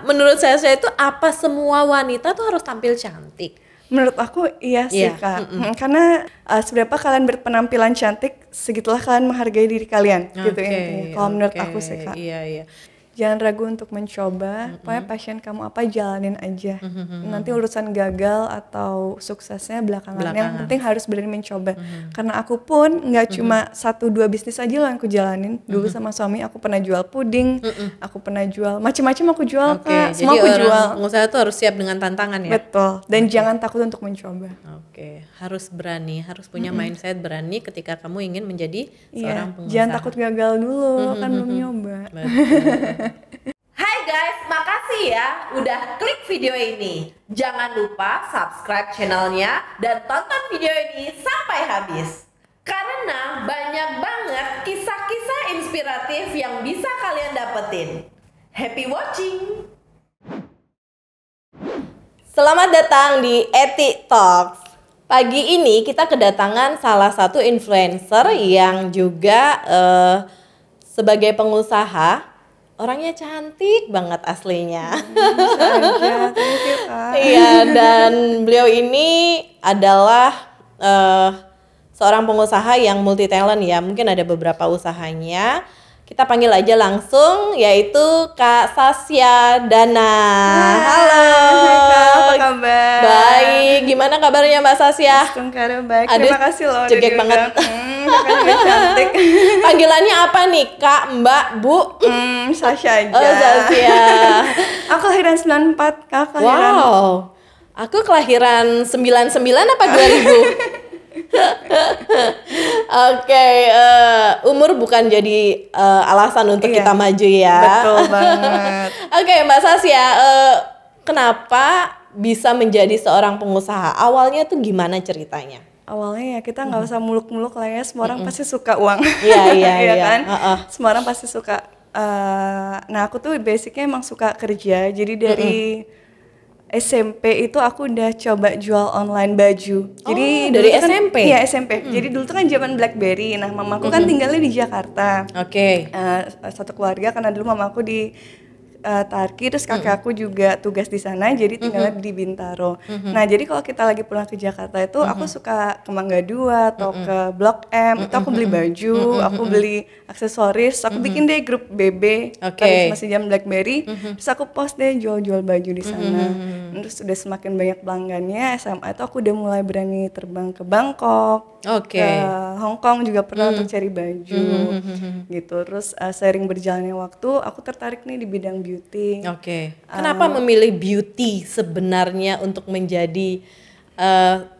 Menurut saya itu apa semua wanita tuh harus tampil cantik? Menurut aku iya sih Kak. Karena seberapa kalian berpenampilan cantik, segitulah kalian menghargai diri kalian gitu intinya. Kalau menurut aku sih Kak. Iya. Jangan ragu untuk mencoba, pokoknya passion kamu apa jalanin aja. Nanti urusan gagal atau suksesnya belakangan. Yang penting harus berani mencoba. Karena aku pun nggak cuma 1-2 bisnis aja loh yang aku jalanin. Dulu sama suami aku pernah jual puding, aku pernah jual macam-macam aku jual Kak. Semua aku jual. Pengusaha tuh harus siap dengan tantangan ya. Betul. Dan jangan takut untuk mencoba. Harus berani, harus punya mindset berani ketika kamu ingin menjadi seorang pengusaha. Jangan takut gagal dulu, kan belum nyoba. Hai guys, makasih ya udah klik video ini. Jangan lupa subscribe channelnya dan tonton video ini sampai habis. Karena banyak banget kisah-kisah inspiratif yang bisa kalian dapetin. Happy watching! Selamat datang di Eti Talks. Pagi ini kita kedatangan salah satu influencer yang juga sebagai pengusaha. Orangnya cantik banget aslinya. Iya, dan beliau ini adalah seorang pengusaha yang multi talent ya. Mungkin ada beberapa usahanya. Kita panggil aja langsung, yaitu Kak Sasya Dana. Halo. Hai Kak, apa kabar? Baik, gimana kabarnya Mbak Sasya? Baik, terima kasih loh. Cekek banget. Kakak juga cantik. Panggilannya apa nih? Kak, Mbak, Bu? Sasya aja. Oh, Sasya. Aku kelahiran 94, Kak. Kelahiran. Wow. Aku kelahiran 99 apa 2000? Oke, umur bukan jadi alasan untuk kita maju ya. Betul banget. Oke, Mbak Sasya, kenapa bisa menjadi seorang pengusaha? Awalnya tuh gimana ceritanya? Awalnya ya kita nggak usah muluk-muluk lah ya. Semua orang pasti suka uang. Iya kan? Semua orang pasti suka. Nah aku tuh basicnya emang suka kerja. Jadi dari SMP itu aku udah coba jual online baju. Jadi dari SMP? Iya SMP. Jadi dulu tuh kan zaman BlackBerry. Nah mamaku kan tinggalnya di Jakarta. Satu keluarga karena dulu mamaku di Tarki, terus kakek aku juga tugas di sana, jadi tinggalnya di Bintaro. Nah jadi kalau kita lagi pulang ke Jakarta itu aku suka ke Mangga 2 atau ke Blok M, itu aku beli baju, aku beli aksesoris, aku bikin deh grup BB, masih zaman BlackBerry, terus aku post deh jual-jual baju di sana. Terus udah semakin banyak pelanggannya, SMA itu aku udah mulai berani terbang ke Bangkok, ke Hong Kong juga pernah untuk cari baju, gitu. Terus seiring berjalannya waktu, aku tertarik nih di bidang beauty. Kenapa memilih beauty sebenarnya untuk menjadi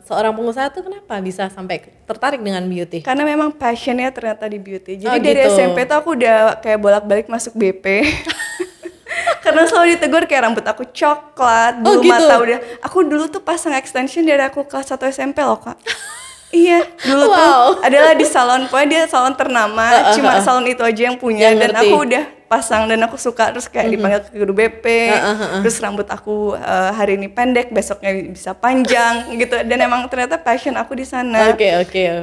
seorang pengusaha tuh kenapa bisa sampai tertarik dengan beauty? Karena memang passionnya ternyata di beauty. Jadi dari SMP tuh aku udah kayak bolak-balik masuk BP. Karena selalu ditegur kayak rambut aku coklat, bulu mata udah. Aku dulu tuh pasang extension dari aku kelas 1 SMP loh Kak. Iya, dulu tuh adalah di salon, pokoknya dia salon ternama, cuma salon itu aja yang punya, dan aku udah pasang dan aku suka, terus kayak dipanggil ke guru BP, terus rambut aku hari ini pendek, besoknya bisa panjang gitu, dan emang ternyata passion aku di sana.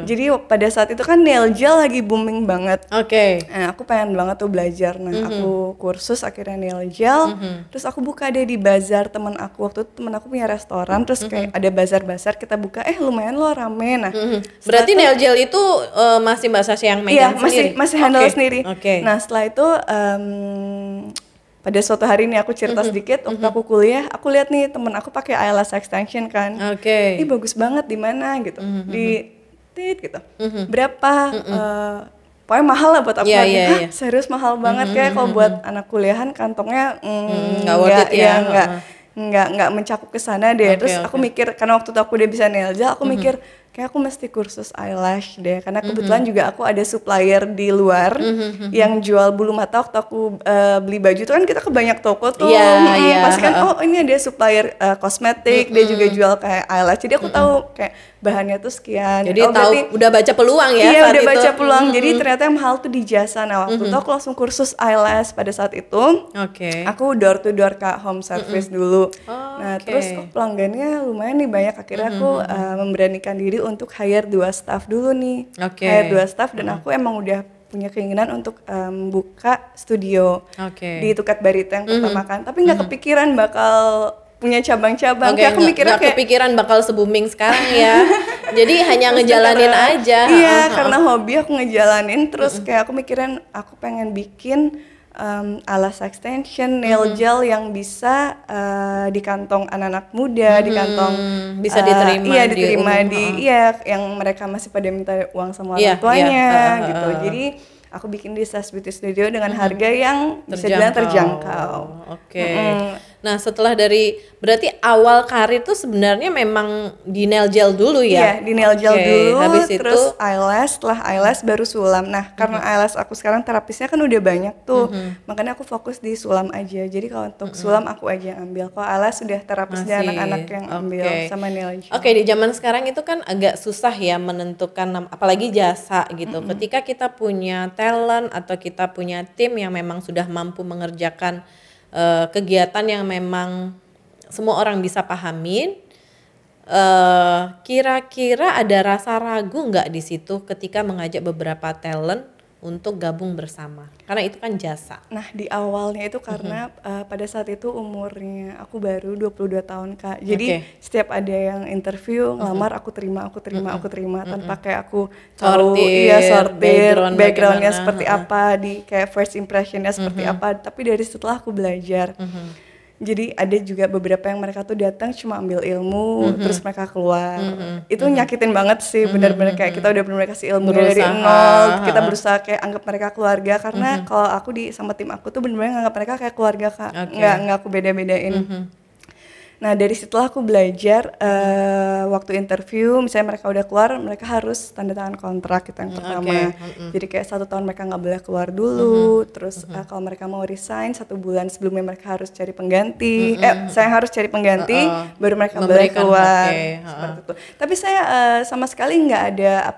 Jadi pada saat itu kan nail gel lagi booming banget. Nah, aku pengen banget tuh belajar, nah aku kursus akhirnya nail gel, terus aku buka deh di bazar teman aku, waktu itu teman aku punya restoran, terus kayak ada bazar-bazar kita buka, lumayan loh rame, nah. Berarti nail gel itu masih Mbak Sasya yang megang sendiri? Iya, masih handle sendiri. Nah setelah itu pada suatu hari ini aku cerita sedikit, waktu aku kuliah, aku lihat nih temen aku pakai eyelash extension kan. Ih bagus banget, di mana gitu, di tit gitu. Berapa? Pokoknya mahal lah buat aku. Serius mahal banget, kayak kalau buat anak kuliahan kantongnya nggak mencakup ke sana deh. Terus aku mikir, karena waktu itu aku udah bisa nail gel, aku mikir kayak aku mesti kursus eyelash deh, karena kebetulan juga aku ada supplier di luar yang jual bulu mata. Waktu aku beli baju tuh kan kita ke banyak toko tuh, pasti kan ini ada supplier kosmetik, dia juga jual kayak eyelash, jadi aku tahu kayak bahannya tuh sekian. Jadi tahu, udah baca peluang ya. Iya, udah baca peluang. Jadi ternyata yang mahal tuh di jasa. Nah waktu itu aku langsung kursus eyelash pada saat itu. Aku door to door Kak, home service dulu. Nah terus pelanggannya lumayan nih banyak, akhirnya aku memberanikan diri untuk hire 2 staff dulu nih. Hire 2 staff, dan aku emang udah punya keinginan untuk buka studio di Tukat Barita yang pertama kan, tapi nggak kepikiran bakal punya cabang-cabang. Kayak aku mikirnya kayak kepikiran bakal se-booming sekarang ya. Jadi hanya ngejalanin aja. Iya, karena hobi aku ngejalanin terus kayak aku mikirin aku pengen bikin alas extension, nail gel yang bisa di kantong anak-anak muda, di kantong bisa diterima, iya diterima yang mereka masih pada minta uang sama orang tuanya gitu. Jadi aku bikin di Sas Beauty Studio dengan harga yang bisa dibilang terjangkau. Nah setelah berarti awal karir tuh sebenarnya memang di nail gel dulu ya? Iya, di nail gel dulu, habis terus eyelash, setelah eyelash baru sulam. Nah karena eyelash aku sekarang terapisnya kan udah banyak tuh, makanya aku fokus di sulam aja. Jadi kalau untuk sulam aku aja yang ambil, kalau eyelash sudah terapisnya anak-anak yang ambil sama nail gel. Di zaman sekarang itu kan agak susah ya menentukan, apalagi jasa gitu. Ketika kita punya talent atau kita punya tim yang memang sudah mampu mengerjakan kegiatan yang memang semua orang bisa pahamin, kira-kira ada rasa ragu nggak di situ ketika mengajak beberapa talent untuk gabung bersama? Karena itu kan jasa. Nah di awalnya itu karena pada saat itu umurnya aku baru 22 tahun Kak. Jadi setiap ada yang interview ngelamar aku terima tanpa kayak aku tahu sortir backgroundnya seperti apa, di kayak first impressionnya seperti apa. Tapi dari setelah aku belajar. Jadi ada juga beberapa yang mereka tuh datang cuma ambil ilmu terus mereka keluar. Itu nyakitin banget sih, benar-benar kayak kita udah benar-benar kasih ilmu dari nol, kita berusaha kayak anggap mereka keluarga karena kalau aku sama tim aku tuh benar-benar nganggap mereka kayak keluarga Kak. Nggak aku beda-bedain. Nah dari setelah aku belajar waktu interview misalnya mereka udah keluar, mereka harus tanda tangan kontrak itu yang pertama. Jadi kayak 1 tahun mereka nggak boleh keluar dulu, terus kalau mereka mau resign 1 bulan sebelumnya mereka harus cari pengganti. Saya harus cari pengganti baru mereka boleh keluar seperti itu. Tapi saya sama sekali nggak ada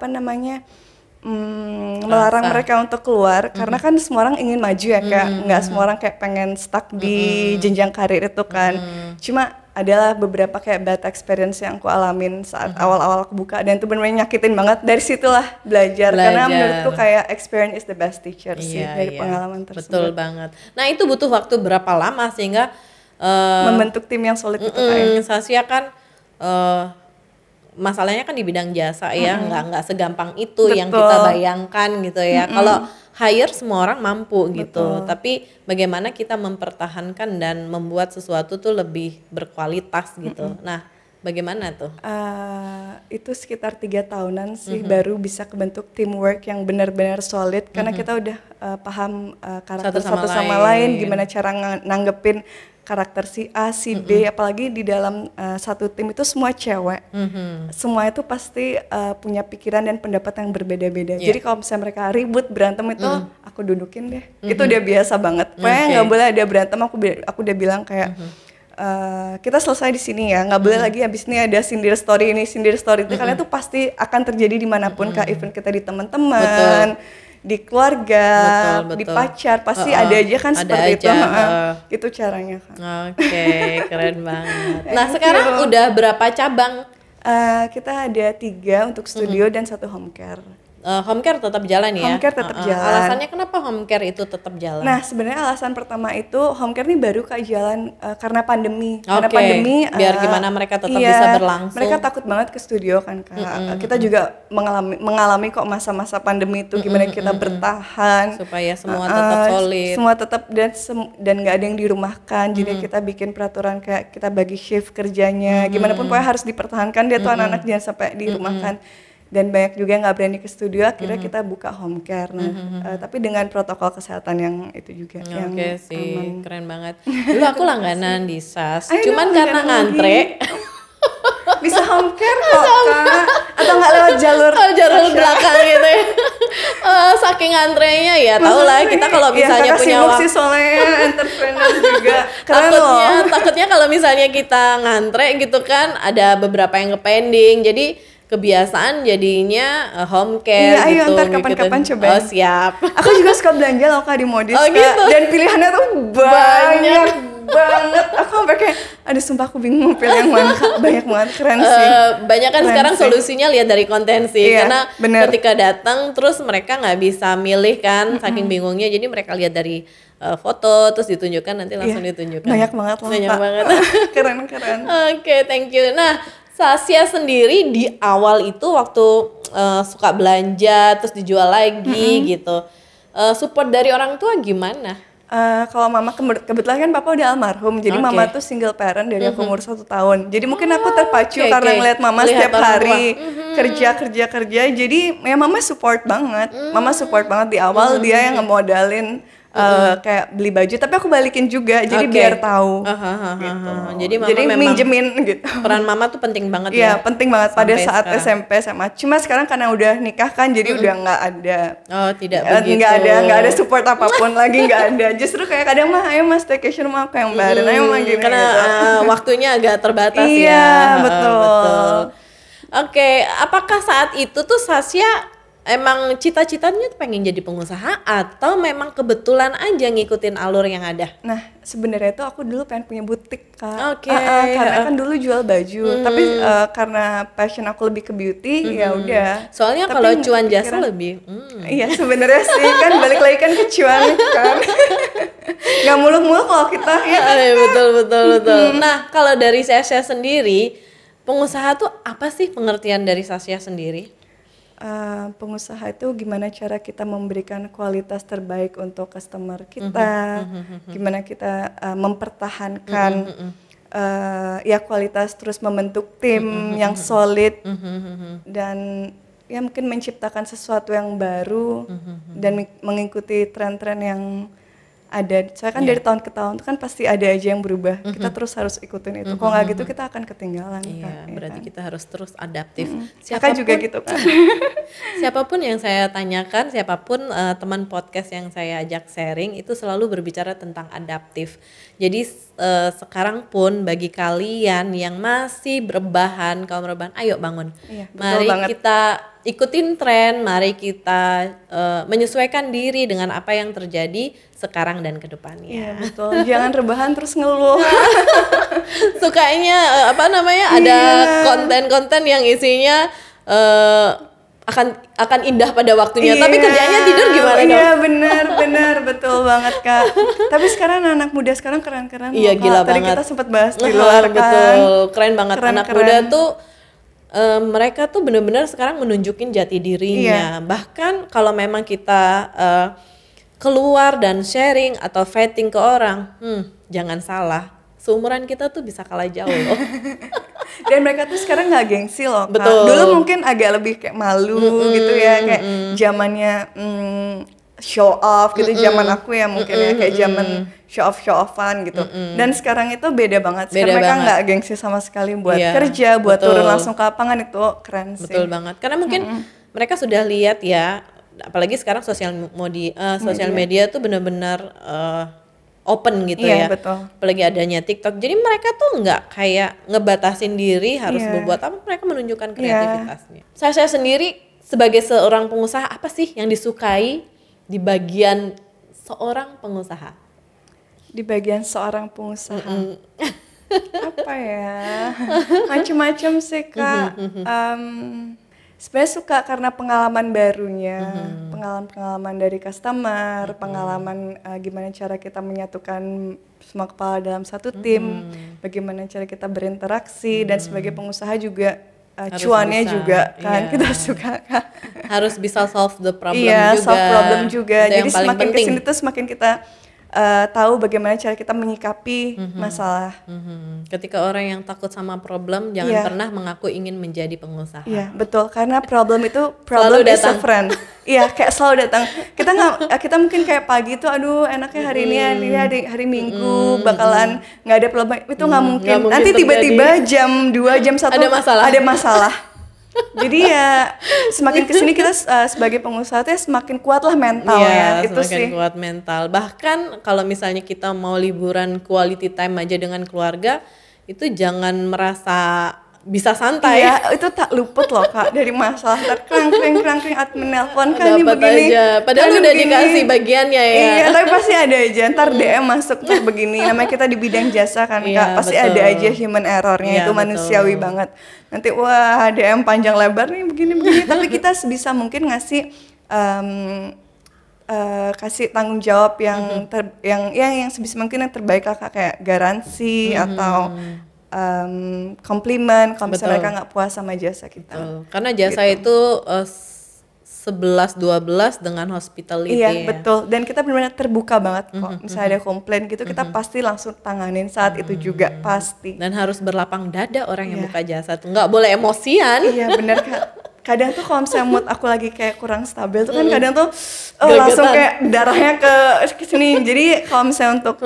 melarang mereka untuk keluar karena kan semua orang ingin maju ya Kak, nggak semua orang kayak pengen stuck di jenjang karir itu kan. Cuma adalah beberapa kayak bad experience yang aku alamin saat awal-awal aku buka dan itu benar-benar nyakitin banget. Dari situlah belajar. Karena menurutku kayak experience is the best teacher sih dari pengalaman tersebut. Betul banget. Nah itu butuh waktu berapa lama sehingga membentuk tim yang solid itu kayak Sasya kan masalahnya kan di bidang jasa ya, nggak segampang itu yang kita bayangkan gitu ya. Kalau hire semua orang mampu gitu, tapi bagaimana kita mempertahankan dan membuat sesuatu tuh lebih berkualitas gitu. Nah bagaimana tuh? Itu sekitar 3 tahunan sih baru bisa kebentuk teamwork yang benar-benar solid karena kita udah paham karakter satu sama lain, gimana cara nanggepin karakter si A, si B, apalagi di dalam satu tim itu semua cewek. Semua itu pasti punya pikiran dan pendapat yang berbeda-beda. Jadi kalau misalnya mereka ribut, berantem itu aku dudukin deh. Itu udah biasa banget. Pokoknya nggak boleh ada berantem, aku udah bilang kayak kita selesai di sini ya, nggak boleh lagi habis ini ada sindir story ini, sindir story itu, karena itu pasti akan terjadi dimanapun Kak, even kita di teman-teman, di keluarga, di pacar, pasti ada aja kan seperti itu. Itu caranya Kak. Keren banget. Nah sekarang udah berapa cabang? Kita ada 3 untuk studio dan 1 home care. Home care tetap jalan ya? Home care tetap jalan. Alasannya kenapa home care itu tetap jalan? Nah sebenarnya alasan pertama itu home care ini baru Kak jalan karena pandemi. Karena pandemi biar gimana mereka tetap bisa berlangsung. Mereka takut banget ke studio kan Kak. Kita juga mengalami kok masa-masa pandemi itu gimana kita bertahan supaya semua tetap solid. Semua tetap dan nggak ada yang dirumahkan. Jadi kita bikin peraturan kayak kita bagi shift kerjanya. Gimana pun pokoknya harus dipertahankan dia tuh anak-anak jangan sampai dirumahkan. Dan banyak juga yang nggak berani ke studio, akhirnya kita buka home care. Nah, tapi dengan protokol kesehatan yang itu juga yang sih, aman. Keren banget. Dulu aku langganan di SAS, cuman karena ngantre. Bisa home care kok Kak, atau nggak lewat jalur belakang gitu ya. Saking antrenya ya, tau lah kita kalau misalnya punya waktu. Sih soalnya entrepreneur juga. Takutnya kalau misalnya kita ngantre gitu kan, ada beberapa yang pending, jadi kebiasaan jadinya home care gitu. Iya, ayo ntar kapan-kapan coba. Oh siap. Aku juga suka belanja loh Kak di Modis gitu. Dan pilihannya tuh banyak banget. Aku sampai kayak, aduh sumpah aku bingung pilih yang mana. Banyak banget, keren sih. Banyak kan Keren sekarang sih. solusinya lihat dari konten sih, Iya, karena bener. ketika datang terus mereka nggak bisa milih kan, saking bingungnya, jadi mereka lihat dari foto terus ditunjukkan, nanti langsung Iya, ditunjukkan. banyak banget loh, Banyak Kak. banget. Keren. Oke, thank you. Nah, Sasya sendiri di awal itu waktu suka belanja terus dijual lagi gitu, support dari orang tua gimana? Kalau mama kebetulan kan papa udah almarhum, jadi Oke. mama tuh single parent dari aku umur 1 tahun. Jadi mungkin aku terpacu oke, karena oke. ngeliat mama Melihat setiap orang tua. hari kerja. Jadi ya mama support banget. Mama support banget di awal, dia yang ngemodalin kayak beli baju, tapi aku balikin juga, jadi Oke. biar tahu. Gitu. Jadi mama memang minjemin gitu. peran mama tuh penting banget Iya, ya. penting banget pada Sampai saat sekarang. SMP SMA. Cuma sekarang karena udah nikah kan, jadi udah nggak ada. Oh, tidak begitu. Nggak ada support apapun lagi, nggak ada. Justru kayak kadang mah, ayo mas staycation rumah aku yang bayarin, ayo mah gini Karena gitu. waktunya agak terbatas Iya, ya. betul. Oke, apakah saat itu tuh Sasya emang cita-citanya tuh pengen jadi pengusaha atau memang kebetulan aja ngikutin alur yang ada? Nah, sebenarnya tuh aku dulu pengen punya butik, Kak. Oke, Karena kan dulu jual baju, tapi karena passion aku lebih ke beauty, ya udah. Soalnya Tapi kalau nggak cuan jasa kepikiran. lebih. Iya, sebenarnya sih kan balik lagi kan ke cuan kan. Nggak muluk-muluk kalau kita ya. Betul. Nah, kalau dari Sasya sendiri, pengusaha tuh apa sih pengertian dari Sasya sendiri? Pengusaha itu gimana cara kita memberikan kualitas terbaik untuk customer kita, gimana kita mempertahankan ya kualitas, terus membentuk tim yang solid dan ya mungkin menciptakan sesuatu yang baru dan mengikuti tren-tren yang ada. Soalnya kan dari tahun ke tahun itu kan pasti ada aja yang berubah. Kita terus harus ikutin itu. Kalau nggak gitu kita akan ketinggalan. Iya, kan, berarti ya kan? kita harus terus adaptif. Kakak juga gitu kan. Siapapun yang saya tanyakan, siapapun teman podcast yang saya ajak sharing itu selalu berbicara tentang adaptif. Jadi sekarang pun bagi kalian yang masih berbahan, kaum rebahan, ayo bangun. Iya, betul Mari banget. kita ikutin tren, mari kita menyesuaikan diri dengan apa yang terjadi sekarang dan kedepannya. Iya betul. Jangan rebahan terus ngeluh. Sukanya ada konten-konten yang isinya akan indah pada waktunya, tapi Iya, kerjanya tidur gimana dong? Iya benar betul banget Kak. Tapi sekarang anak muda sekarang keren-keren. Iya, loh, Kak. gila Tadi banget. kita sempat bahas di luar kan. Betul, keren banget. Anak Keren-keren. muda tuh mereka tuh benar-benar sekarang menunjukin jati dirinya. Iya. Bahkan kalau memang kita keluar dan sharing atau vetting ke orang, jangan salah, seumuran kita tuh bisa kalah jauh loh. Dan mereka tuh sekarang nggak gengsi loh Kak. Betul. Dulu mungkin agak lebih kayak malu gitu ya, kayak zamannya show off gitu, zaman aku ya mungkin ya kayak zaman show offan gitu. Dan sekarang itu beda banget. Beda Sekarang mereka banget. nggak gengsi sama sekali buat Iya, kerja, buat betul. turun langsung ke lapangan, itu keren sih. Betul banget. Karena mungkin mereka sudah lihat ya, apalagi sekarang sosial media tuh benar-benar open gitu ya. Iya, betul. Apalagi adanya TikTok. Jadi mereka tuh nggak kayak ngebatasin diri harus Iya. berbuat apa, mereka menunjukkan kreativitasnya. Saya sendiri sebagai seorang pengusaha, apa sih yang disukai di bagian seorang pengusaha? Di bagian seorang pengusaha. Apa ya? Macem-macem sih Kak. Sebenarnya suka karena pengalaman barunya, pengalaman dari customer, pengalaman gimana cara kita menyatukan semua kepala dalam satu tim, bagaimana cara kita berinteraksi, dan sebagai pengusaha juga Harus cuannya bisa, juga kan iya. kita suka Kak. Harus bisa solve the problem Iya, juga. solve problem juga. Itu yang Jadi paling semakin penting. kesini tuh semakin kita tahu bagaimana cara kita menyikapi masalah. Ketika orang yang takut sama problem, jangan Iya. pernah mengaku ingin menjadi pengusaha. Iya betul, karena problem itu Selalu problem is a datang. friend. Iya, kayak selalu datang. Kita mungkin kayak pagi tuh, aduh enaknya hari ini hari Minggu bakalan nggak ada problem, itu nggak mungkin. mungkin Nanti tiba-tiba terjadi. jam 2 jam 1 Ada masalah. Jadi ya semakin kesini kita sebagai pengusaha tuh ya semakin kuat lah mental Iya, ya, itu semakin sih. kuat mental. Bahkan kalau misalnya kita mau liburan quality time aja dengan keluarga, itu jangan merasa bisa santai. Iya, itu tak luput loh Kak dari masalah. Krang admin nelpon kan ini Dapat begini. aja. Padahal kan udah begini. dikasih bagiannya ya. Iya, tapi pasti ada aja. Ntar DM masuk tuh begini. Namanya kita di bidang jasa kan Kak. Iya, Pasti betul. ada aja human errornya, Iya, itu manusiawi betul. banget. Nanti wah DM panjang lebar nih begini. Tapi kita sebisa mungkin ngasih kasih tanggung jawab yang yang sebisa mungkin yang terbaik lah Kak, kayak garansi atau komplimen kalau misalnya mereka nggak puas sama jasa kita. Karena jasa itu 11-12 dengan hospitality. Iya ya. betul, dan kita benar-benar terbuka banget kok. Misalnya ada komplain gitu, kita pasti langsung tanganin saat itu juga pasti. Dan harus berlapang dada orang yang buka jasa tuh, nggak boleh emosian. Iya benar Kak. Kadang tuh kalau misalnya mood aku lagi kayak kurang stabil tuh kan kadang tuh langsung kayak darahnya ke sini. Jadi kalau misalnya untuk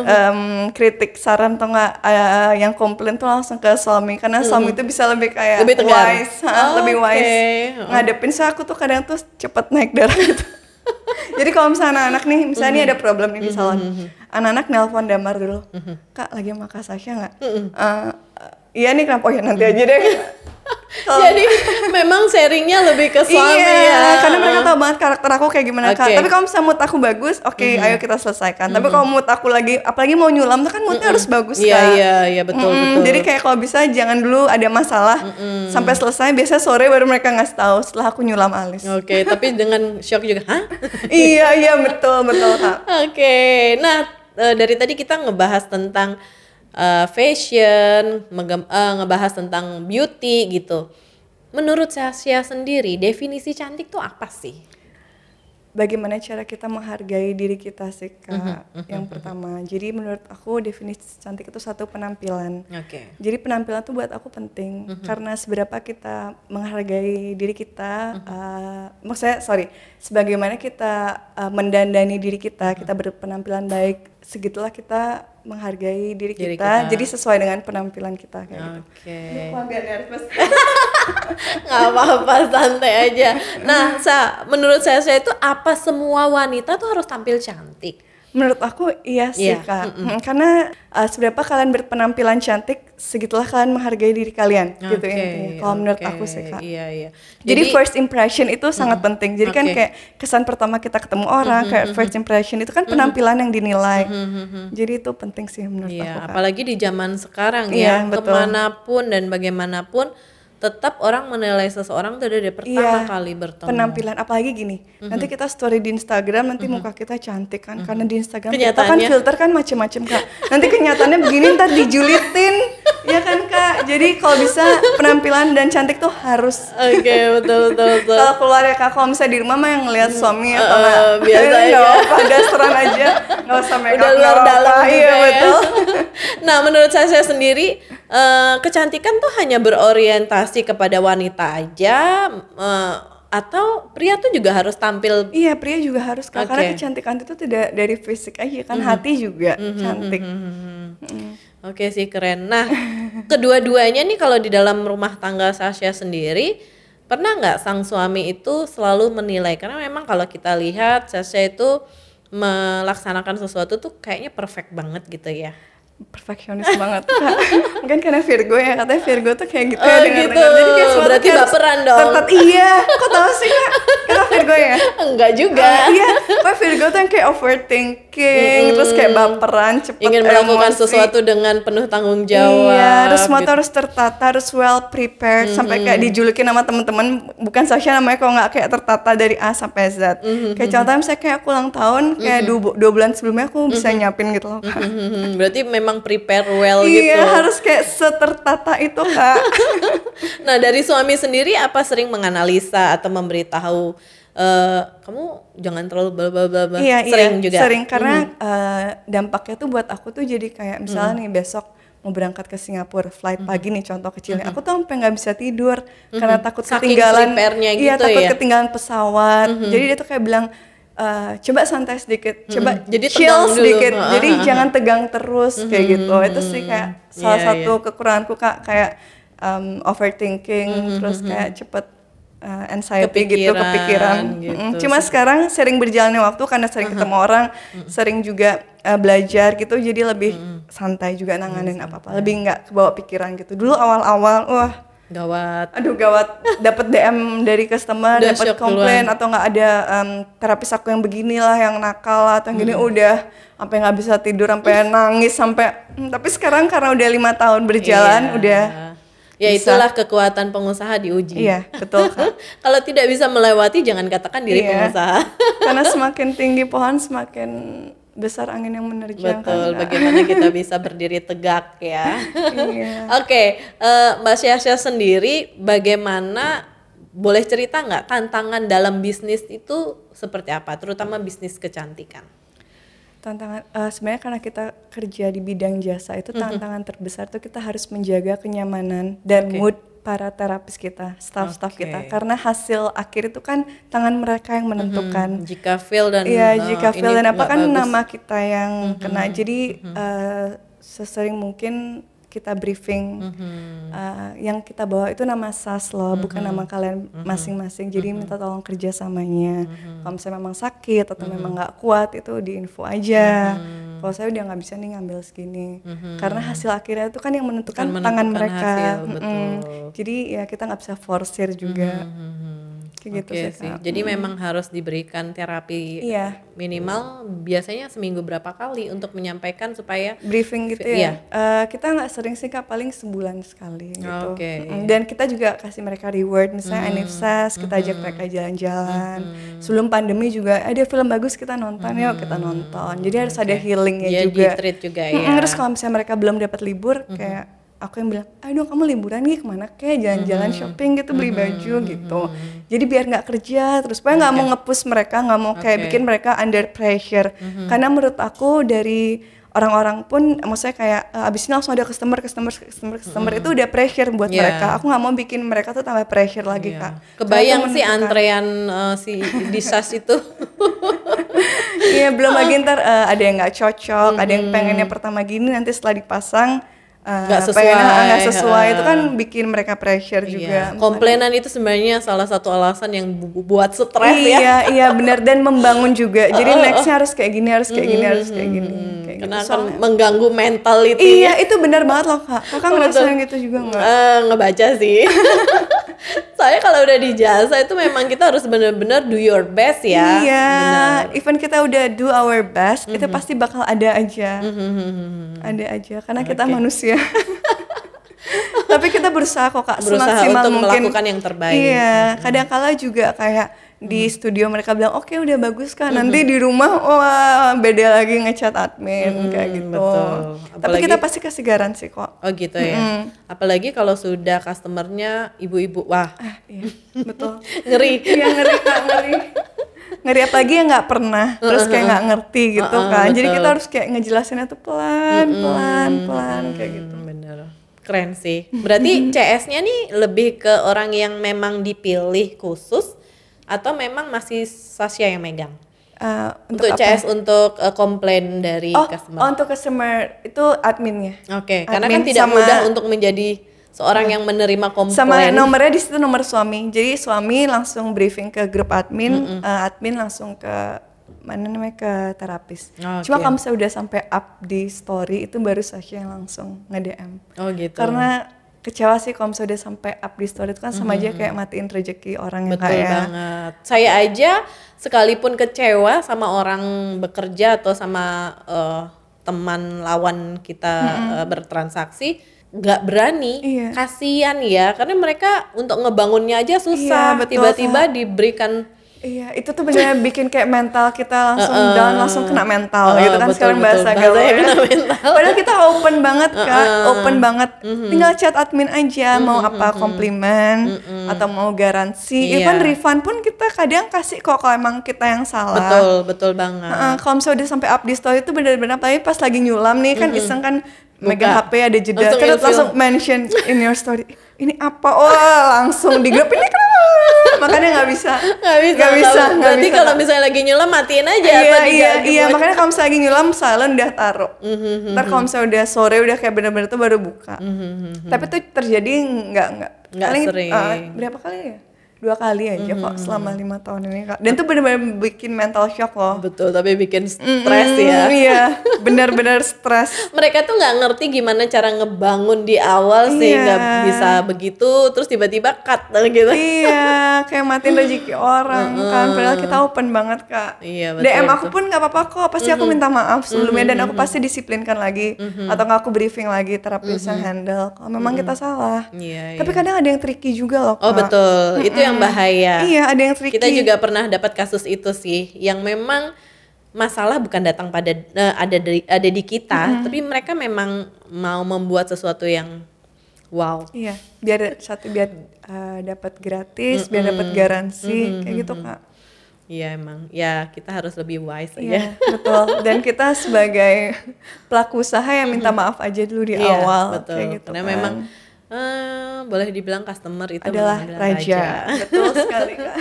kritik, saran atau nggak yang komplain tuh langsung ke suami, karena suami itu bisa lebih kayak Lebih tegar. wise, lebih wise ngadepin. So aku tuh kadang tuh cepet naik darah gitu. Jadi kalau misalnya anak-anak nih, misalnya ini ada problem nih di salon, anak-anak nelpon Damar dulu, Kak lagi sama Kak Sasha nggak? Iya nih kenapa, ya nanti aja deh. Jadi memang sharingnya lebih ke suami ya. Karena mereka tahu banget karakter aku kayak gimana Kak. Tapi kalau misalnya mood aku bagus, ayo kita selesaikan. Tapi kalau mood aku lagi, apalagi mau nyulam tuh kan moodnya harus bagus Kak. Iya betul. Jadi kayak kalau bisa jangan dulu ada masalah sampai selesai. Biasanya sore baru mereka ngasih tahu setelah aku nyulam alis. Oke, tapi dengan shock juga, hah? iya betul Kak. Oke, nah dari tadi kita ngebahas tentang fashion, ngebahas tentang beauty gitu. Menurut Sasha sendiri, definisi cantik tuh apa sih? Bagaimana cara kita menghargai diri kita sih Kak, yang pertama. Jadi menurut aku definisi cantik itu satu penampilan. Jadi penampilan tuh buat aku penting, karena seberapa kita menghargai diri kita, sebagaimana kita mendandani diri kita, kita berpenampilan baik, segitulah kita menghargai diri kita. Jadi sesuai dengan penampilan kita kayak gitu. Aku agak nervous. Nggak apa-apa, santai aja. Nah, menurut saya itu apa semua wanita tuh harus tampil cantik? Menurut aku iya sih Kak. Karena seberapa kalian berpenampilan cantik, segitulah kalian menghargai diri kalian gitu intinya. Kalau menurut aku sih Kak. Iya. Jadi first impression itu sangat penting. Jadi kan kayak kesan pertama kita ketemu orang, kayak first impression itu kan penampilan yang dinilai. Jadi itu penting sih menurut aku Kak. Apalagi di zaman sekarang ya, kemanapun dan bagaimanapun tetap orang menilai seseorang tuh dari pertama kali bertemu. Penampilan, apalagi gini, nanti kita story di Instagram, nanti muka kita cantik kan, karena di Instagram kita kan filter kan macem-macem Kak. Nanti kenyataannya begini, ntar dijulitin, ya kan Kak. Jadi kalau bisa penampilan dan cantik tuh harus. Betul. Kalau keluar ya Kak, kalau misalnya di rumah mah yang ngeliat suami atau nggak, biasa aja. Nggak apa, dasteran aja, nggak usah make up. Udah luar dalam juga ya. Betul. Nah, menurut saya sendiri, kecantikan tuh hanya berorientasi kepada wanita aja, atau pria tuh juga harus tampil? Iya, pria juga harus Kak, karena kecantikan itu tidak dari fisik aja kan, hati juga cantik. Oke sih, keren. Nah, kedua-duanya nih kalau di dalam rumah tangga Sasha sendiri, pernah nggak sang suami itu selalu menilai? Karena memang kalau kita lihat Sasha itu melaksanakan sesuatu tuh kayaknya perfect banget gitu ya. Perfeksionis banget Kak. Mungkin karena Virgo ya, katanya Virgo tuh kayak gitu ya, gitu. Jadi kayak berarti baperan dong. Iya, kok tahu sih Kak? Kakak Virgo ya? Enggak juga. Iya, Kak Virgo tuh yang kayak overthinking, terus kayak baperan, cepet ingin melakukan sesuatu dengan penuh tanggung jawab. Iya, terus semua tuh harus tertata, harus well prepared, sampai kayak dijulukin sama teman-teman, bukan Sasha namanya kalau nggak kayak tertata dari A sampai Z. Kayak contohnya misalnya kayak aku ulang tahun, kayak 2 bulan sebelumnya aku bisa nyiapin gitu loh Kak. Berarti memang prepare well iya, gitu. Iya, harus kayak setertata itu Kak. Nah, dari suami sendiri apa sering menganalisa atau memberitahu kamu jangan terlalu bla-bla-bla? Sering juga? Sering, karena dampaknya tuh buat aku tuh jadi kayak misalnya nih besok mau berangkat ke Singapura, flight pagi nih contoh kecilnya, aku tuh sampai nggak bisa tidur karena takut ketinggalan. Iya, takut ketinggalan pesawat. Jadi dia tuh kayak bilang, coba santai sedikit, coba jadi chill sedikit, jadi jangan tegang terus kayak gitu. Itu sih kayak salah satu kekuranganku Kak, kayak overthinking, terus kayak cepet anxiety kepikiran. Gitu. Cuma sekarang sering berjalannya waktu karena sering ketemu orang, sering juga belajar gitu, jadi lebih santai juga nanganin apa-apa, lebih nggak kebawa pikiran gitu. Dulu awal-awal, wah Gawat. Aduh gawat, dapat DM dari customer, Udah dapat shock komplain duluan. atau nggak ada terapis aku yang beginilah yang nakal atau yang gini, udah sampai nggak bisa tidur, sampai nangis, sampai tapi sekarang karena udah 5 tahun berjalan Iya. udah Ya bisa. itulah kekuatan pengusaha diuji. Iya betul Kak. Kalau tidak bisa melewati, jangan katakan diri Iya. pengusaha. Karena semakin tinggi pohon semakin besar angin yang menerjang. Betul, Kak. bagaimana kita bisa berdiri tegak ya. Iya. Oke, Mbak Syasha sendiri bagaimana, boleh cerita nggak tantangan dalam bisnis itu seperti apa, terutama bisnis kecantikan? Tantangan sebenarnya karena kita kerja di bidang jasa itu tantangan terbesar tuh kita harus menjaga kenyamanan dan mood para terapis kita, staff-staff kita, karena hasil akhir itu kan tangan mereka yang menentukan. Jika fail dan Iya, jika ini fail dan apa nggak kan bagus. nama kita yang kena. Jadi sesering mungkin kita briefing yang kita bawa itu nama SAS loh, bukan nama kalian masing-masing. Jadi minta tolong kerjasamanya. Kalau misalnya memang sakit atau memang nggak kuat itu diinfo aja. Kalau saya udah nggak bisa nih ngambil segini, karena hasil akhirnya itu kan yang menentukan, tangan mereka. hasil, betul. Jadi ya kita nggak bisa forsir juga. Kayak gitu Oke sih, Kak. Jadi memang harus diberikan terapi Iya. minimal biasanya seminggu berapa kali untuk menyampaikan supaya Briefing gitu Iya. ya. Kita nggak sering sih Kak, paling sebulan sekali gitu. Oke. Dan kita juga kasih mereka reward, misalnya anniversary kita ajak mereka jalan-jalan. Sebelum pandemi juga ada film bagus kita nonton, yuk kita nonton. Jadi harus ada healingnya dia juga. di-treat juga ya. Terus kalau misalnya mereka belum dapat libur, kayak aku yang bilang, ayo dong kamu liburan nih kemana kayak jalan-jalan shopping gitu, beli baju gitu. Jadi biar nggak kerja terus, supaya nggak mau nge-push mereka, nggak mau kayak bikin mereka under pressure. Karena menurut aku dari orang-orang pun, maksudnya kayak abis ini langsung ada customer itu udah pressure buat Iya. mereka. Aku nggak mau bikin mereka tuh tambah pressure lagi Kak. Kebayang Karena itu sih menentukan. antrean si di SAS itu. Iya, belum lagi ntar ada yang nggak cocok, ada yang pengennya pertama gini, nanti setelah dipasang Nggak sesuai. pengennya nggak sesuai, itu kan bikin mereka pressure juga. Iya. Komplainan itu sebenarnya salah satu alasan yang buat stres ya. Iya, iya benar, dan membangun juga. Jadi nextnya harus kayak gini, harus kayak gini, harus kayak gini. Kayak Karena gitu. akan mengganggu mentality. Iya, itu benar banget loh Kak. Kakak ngerasain gitu juga nggak? Ngebaca sih. Soalnya kalau udah di jasa itu memang kita harus benar-benar do your best ya. Iya, Benar. even kita udah do our best, itu pasti bakal ada aja. Ada aja, karena kita manusia. Tapi kita berusaha kok Kak, Berusaha semaksimal untuk mungkin. melakukan yang terbaik. Iya, kadang-kala juga kayak di studio mereka bilang, oke udah bagus Kak, nanti di rumah wah beda lagi ngecat admin kayak gitu. betul. Tapi Apalagi- kita pasti kasih garansi kok. Oh gitu ya. Apalagi kalau sudah customernya ibu-ibu, wah Iya, betul. ngeri. Iya ngeri Kak, ngeri. Ngeri apalagi yang nggak pernah, terus kayak nggak ngerti gitu kan. Jadi betul. kita harus kayak ngejelasinnya tuh pelan kayak gitu. Bener, keren sih. Berarti CS-nya nih lebih ke orang yang memang dipilih khusus atau memang masih Sasha yang megang? Untuk apa? CS untuk komplain dari customer. untuk customer itu adminnya. Oke, karena kan admin tidak sama- mudah untuk menjadi seorang yang menerima komplain. Sama nomornya di situ nomor suami. Jadi suami langsung briefing ke grup admin, admin langsung ke mana namanya ke terapis. Oke. Cuma kalau misalnya udah sampai up di story itu baru Sasha yang langsung nge-DM. Oh gitu. Karena kecewa sih kalau misalnya udah sampai up di story itu kan sama aja kayak matiin rezeki orang yang Betul kayak banget. Saya aja sekalipun kecewa sama orang bekerja atau sama teman lawan kita bertransaksi, nggak berani. Iya. Kasian ya, karena mereka untuk ngebangunnya aja susah. Iya, betul, Tiba-tiba diberikan iya, itu tuh benar bikin kayak mental kita langsung down, langsung kena mental gitu kan betul, sekarang betul. bahasa Bahasanya gaulnya. kena mental. Padahal kita open banget Kak, open banget. Tinggal chat admin aja mau apa komplimen atau mau garansi. Iya. Even refund pun kita kadang kasih kok kalau emang kita yang salah. betul banget. Kalau misalnya udah sampai up di story itu benar-benar apalagi pas lagi nyulam nih kan iseng kan megang Buka. HP ada jeda Langsung terus ilfil. langsung mention in your story. Ini apa? Wah, langsung di grup ini kenapa? Makanya nggak bisa. Nggak bisa. Berarti kalau misalnya lagi nyulam matiin aja atau Iya, diganti iya, buat- makanya kalau misalnya lagi nyulam silent udah taruh. Ntar kalau misalnya udah sore udah kayak bener-bener tuh baru buka. Tapi tuh terjadi nggak Nggak paling, sering. berapa kali ya? kali aja kok selama 5 tahun ini Kak. Dan tuh benar-benar bikin mental shock loh. Betul, tapi bikin stres ya. Iya, benar-benar stres. Mereka tuh nggak ngerti gimana cara ngebangun di awal sehingga bisa begitu, terus tiba-tiba cut gitu. Iya, kayak matiin rezeki orang kan. Padahal kita open banget Kak. Iya, betul, DM aku pun nggak apa-apa kok. Pasti aku minta maaf sebelumnya dan aku pasti disiplinkan lagi atau nggak aku briefing lagi terapis yang handle. Kalau memang kita salah. Iya, Tapi kadang ada yang tricky juga loh Kak. Oh betul, itu yang bahaya. Iya, ada yang tricky. Kita juga pernah dapat kasus itu sih, yang memang masalah bukan datang pada ada di kita, tapi mereka memang mau membuat sesuatu yang wow. Iya, biar dapat gratis, biar dapat garansi, kayak gitu Kak. Iya emang, ya kita harus lebih wise aja. Iya, betul. Dan kita sebagai pelaku usaha yang minta maaf aja dulu di awal, betul. kayak gitu. Karena kan. memang boleh dibilang customer itu adalah raja. Betul sekali Kak.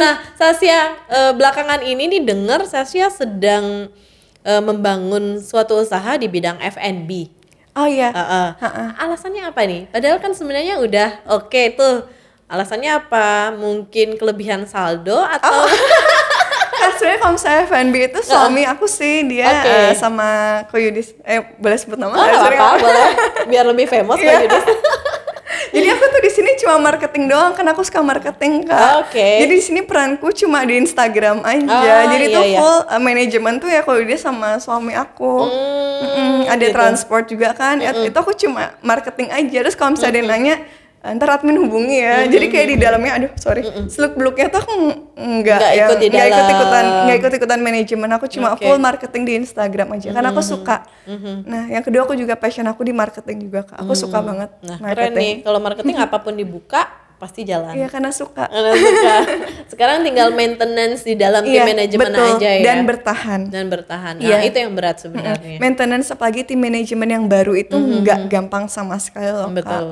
Nah, Sasya belakangan ini nih dengar Sasya sedang membangun suatu usaha di bidang F&B. Oh iya. Alasannya apa nih? Padahal kan sebenarnya udah oke tuh. Alasannya apa? Mungkin kelebihan saldo atau Sebenarnya kalau misalnya F&B itu suami aku sih, dia sama Ko Yudis. Boleh sebut nama? Boleh. Biar lebih famous Ko Yudis. Jadi aku tuh di sini cuma marketing doang, kan aku suka marketing Kak. Jadi di sini peranku cuma di Instagram aja. Jadi tuh full manajemen tuh ya kalau dia sama suami aku. Ada gitu. Transport juga kan. Itu aku cuma marketing aja. Terus kalau misalnya dia nanya, ntar admin hubungi ya. Jadi kayak di dalamnya, aduh sorry, seluk-beluknya tuh aku nggak ikut-ikutan manajemen. Aku cuma full marketing di Instagram aja. Karena aku suka. Nah, yang kedua aku juga passion aku di marketing juga Kak. Aku suka banget marketing. Keren nih, kalau marketing apapun dibuka pasti jalan. Iya, karena suka. Sekarang tinggal maintenance di dalam tim manajemen aja ya. Dan bertahan. Nah, itu yang berat sebenarnya. Maintenance apalagi tim manajemen yang baru itu nggak gampang sama sekali loh Kak. Betul.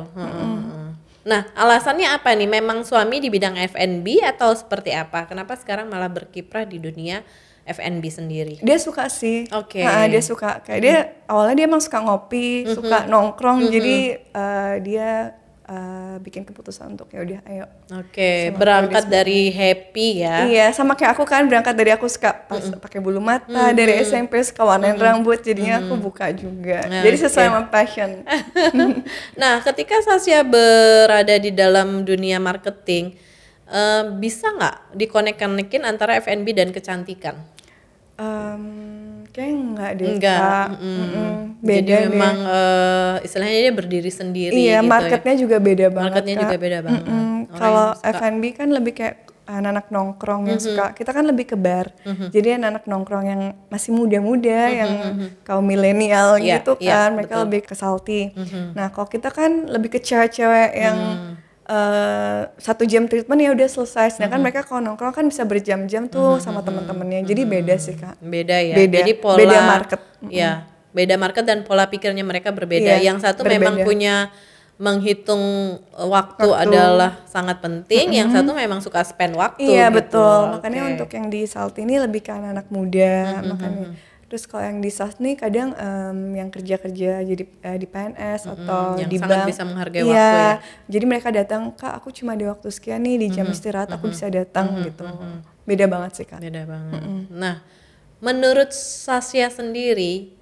Nah, alasannya apa nih? Memang suami di bidang F&B atau seperti apa? Kenapa sekarang malah berkiprah di dunia F&B sendiri? Dia suka sih. Dia suka. Kayak dia awalnya dia emang suka ngopi, suka nongkrong. Jadi dia bikin keputusan untuk ya udah ayo. Berangkat dari happy ya. Iya, sama kayak aku kan berangkat dari aku suka pakai bulu mata, dari SMP suka warnain rambut, jadinya aku buka juga. Jadi sesuai sama passion. Nah, ketika Sasya berada di dalam dunia marketing, bisa nggak dikonek-konekin antara F&B dan kecantikan? Kayaknya enggak deh. Beda. Jadi memang istilahnya dia berdiri sendiri. Iya, gitu marketnya juga beda banget. Marketnya juga beda banget. Kalau F&B kan lebih kayak anak-anak nongkrong yang suka. Kita kan lebih ke bar. Jadi anak-anak nongkrong yang masih muda-muda, yang kaum milenial gitu kan. Mereka lebih ke salty. Nah, kalau kita kan lebih ke cewek-cewek yang 1 jam treatment ya udah selesai. Sedangkan mereka kalau nongkrong kan bisa berjam-jam tuh sama teman-temannya. Jadi beda sih Kak. Beda ya. Jadi beda market. Ya, beda market dan pola pikirnya mereka berbeda. Yang satu memang punya menghitung waktu adalah sangat penting. Yang satu memang suka spend waktu. Iya gitu. Betul. Makanya untuk yang di Salty ini lebih ke anak-anak muda. Makanya. Terus kalau yang di SAS nih kadang yang kerja-kerja jadi di PNS atau yang di sangat bank bisa menghargai waktu ya. Jadi mereka datang, Kak aku cuma ada waktu sekian nih di jam istirahat aku bisa datang gitu. Beda banget sih Kak. Beda banget. Nah, menurut Sasya sendiri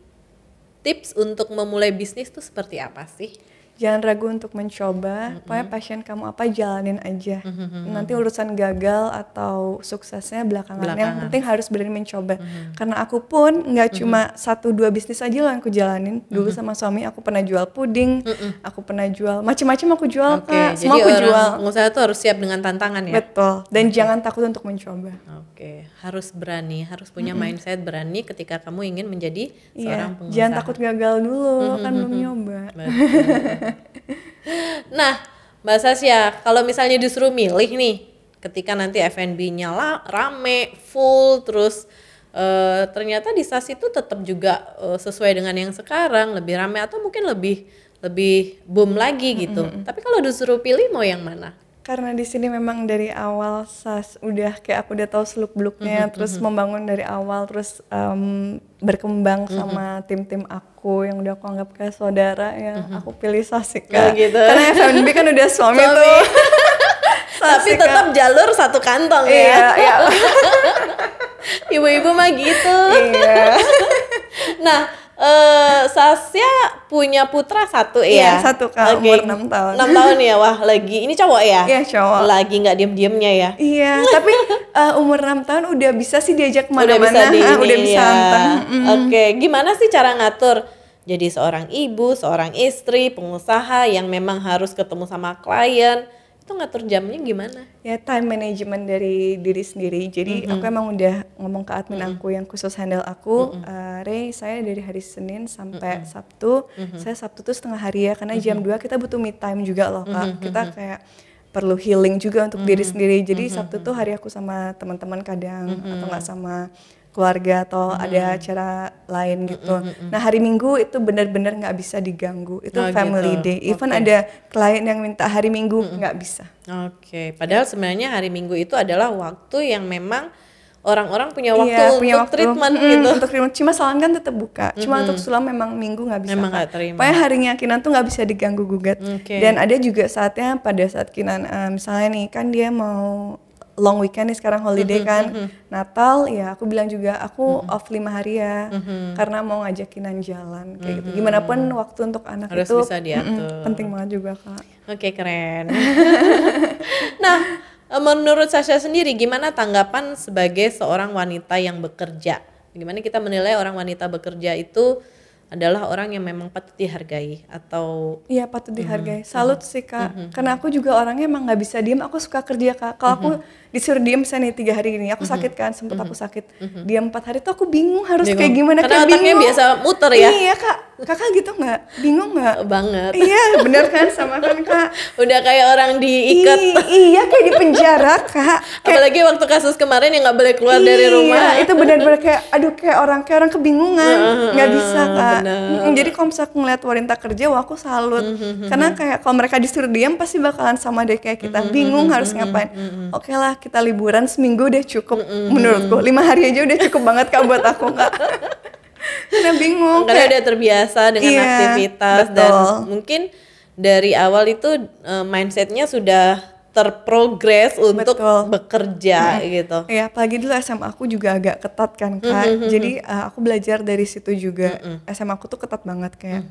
tips untuk memulai bisnis tuh seperti apa sih? Jangan ragu untuk mencoba, pokoknya passion kamu apa jalanin aja. Nanti urusan gagal atau suksesnya belakangan. Yang penting harus berani mencoba. Karena aku pun nggak cuma 1-2 bisnis aja loh yang aku jalanin. Dulu sama suami aku pernah jual puding, aku pernah jual macam-macam aku jual Kak. Semua aku jual. Pengusaha tuh harus siap dengan tantangan ya. Betul. Dan jangan takut untuk mencoba. Harus berani, harus punya mindset berani ketika kamu ingin menjadi seorang pengusaha. Jangan takut gagal dulu, kan belum nyoba. Nah, Mbak Sasya, kalau misalnya disuruh milih nih, ketika nanti F&B-nya rame, full, terus ternyata di SAS itu tetap juga sesuai dengan yang sekarang, lebih rame atau mungkin lebih boom lagi gitu. Tapi kalau disuruh pilih mau yang mana? Karena di sini memang dari awal SAS udah kayak aku udah tahu seluk-beluknya, terus membangun dari awal, terus berkembang sama tim-tim aku yang udah aku anggap kayak saudara ya. Aku pilih SAS sih Kak. Gitu. Karena F&B kan udah suami tuh. Tapi tetap jalur satu kantong Iya, ya. Ibu-ibu mah gitu. Iya. Nah, Sasya punya putra satu Iya, ya? satu Kak, umur 6 tahun. 6 tahun ya, wah lagi, ini cowok ya? Iya, cowok. Lagi nggak diem-diemnya ya? Iya, tapi umur 6 tahun udah bisa sih diajak Udah bisa kemana-mana, udah bisa ya. anteng. Oke, gimana sih cara ngatur? Jadi seorang ibu, seorang istri, pengusaha yang memang harus ketemu sama klien, itu ngatur jamnya gimana? Ya time management dari diri sendiri. Jadi aku emang udah ngomong ke admin aku yang khusus handle aku, Rey, saya dari hari Senin sampai Sabtu, saya Sabtu tuh setengah hari ya, karena jam 2 kita butuh me time juga loh Kak. Kita kayak perlu healing juga untuk diri sendiri. Jadi Sabtu tuh hari aku sama teman-teman kadang atau nggak sama keluarga atau ada acara lain gitu. Nah hari Minggu itu benar-benar nggak bisa diganggu. Itu family gitu. day. Even ada klien yang minta hari Minggu nggak bisa. Oke, padahal sebenarnya hari Minggu itu adalah waktu yang memang orang-orang punya waktu Iya, punya untuk waktu. treatment gitu. Untuk treatment. Cuma salon kan tetap buka. Cuma untuk sulam memang Minggu nggak bisa. Memang Kak. nggak terima. Pokoknya harinya Kinan tuh nggak bisa diganggu gugat. Oke. Dan ada juga saatnya pada saat Kinan misalnya nih kan dia mau long weekend nih sekarang holiday kan, Natal ya aku bilang juga aku off 5 hari ya, karena mau ngajak Kinan jalan kayak gitu. Gimana pun waktu untuk anak Harus itu bisa diatur. penting banget juga Kak. Oke, keren. Nah, menurut Sasha sendiri gimana tanggapan sebagai seorang wanita yang bekerja? Gimana kita menilai orang wanita bekerja itu adalah orang yang memang patut dihargai atau Iya patut dihargai. Salut sih Kak. Karena aku juga orangnya emang nggak bisa diem. Aku suka kerja Kak. Kalau aku disuruh diem misalnya nih 3 hari ini, aku sakit kan, sempet aku sakit. Diam 4 hari tuh aku bingung harus kayak gimana. Karena kayak otaknya bingung. biasa muter ya. Iya Kak. Kakak gitu nggak? Bingung nggak? Banget. Iya bener kan sama kan Kak. Udah kayak orang diikat. Iya kayak di penjara Kak. Apalagi waktu kasus kemarin yang nggak boleh keluar dari rumah. Itu benar-benar kayak aduh kayak orang kebingungan, nggak bisa Kak. Jadi kalau misalnya aku ngeliat wanita kerja, wah aku salut. Karena kayak kalau mereka disuruh diam pasti bakalan sama deh kayak kita, bingung harus ngapain. Oke lah kita liburan seminggu udah cukup menurutku. 5 hari aja udah cukup banget Kak buat aku Kak. Karena bingung. Karena udah terbiasa dengan aktivitas betul. dan mungkin dari awal itu mindsetnya sudah terprogres untuk bekerja gitu. Ya apalagi dulu SMA aku juga agak ketat kan Kak. Jadi aku belajar dari situ juga. SMA aku tuh ketat banget kayak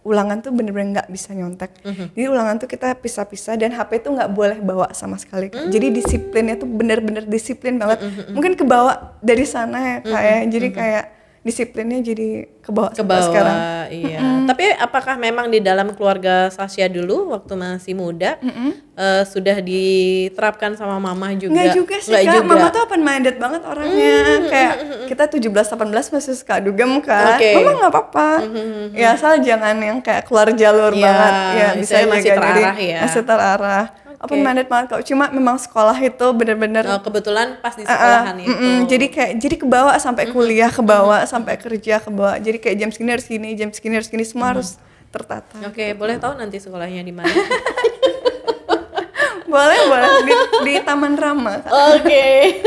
ulangan tuh bener-bener nggak bisa nyontek. Jadi ulangan tuh kita pisah-pisah dan HP tuh nggak boleh bawa sama sekali Kak. Jadi disiplinnya tuh bener-bener disiplin banget. Mungkin kebawa dari sana ya Kak ya. Jadi kayak disiplinnya jadi kebawa sekarang. Iya. Tapi apakah memang di dalam keluarga Sasha dulu waktu masih muda sudah diterapkan sama mama juga? Nggak juga sih Kak. Mama tuh open minded banget orangnya. Kayak kita 17-18 masih suka dugem Kak. Mama nggak apa-apa. Ya asal jangan yang kayak keluar jalur banget. Ya bisa masih terarah ya. Masih terarah. Open minded banget kok. Cuma memang sekolah itu bener-bener kebetulan pas di sekolahan itu. Jadi kebawa sampai kuliah, kebawa sampai kerja, kebawa. Jadi kayak jam segini harus gini, jam segini harus gini, semua harus tertata. Oke, boleh tahu nanti sekolahnya di mana? boleh di Taman Rama. Oke.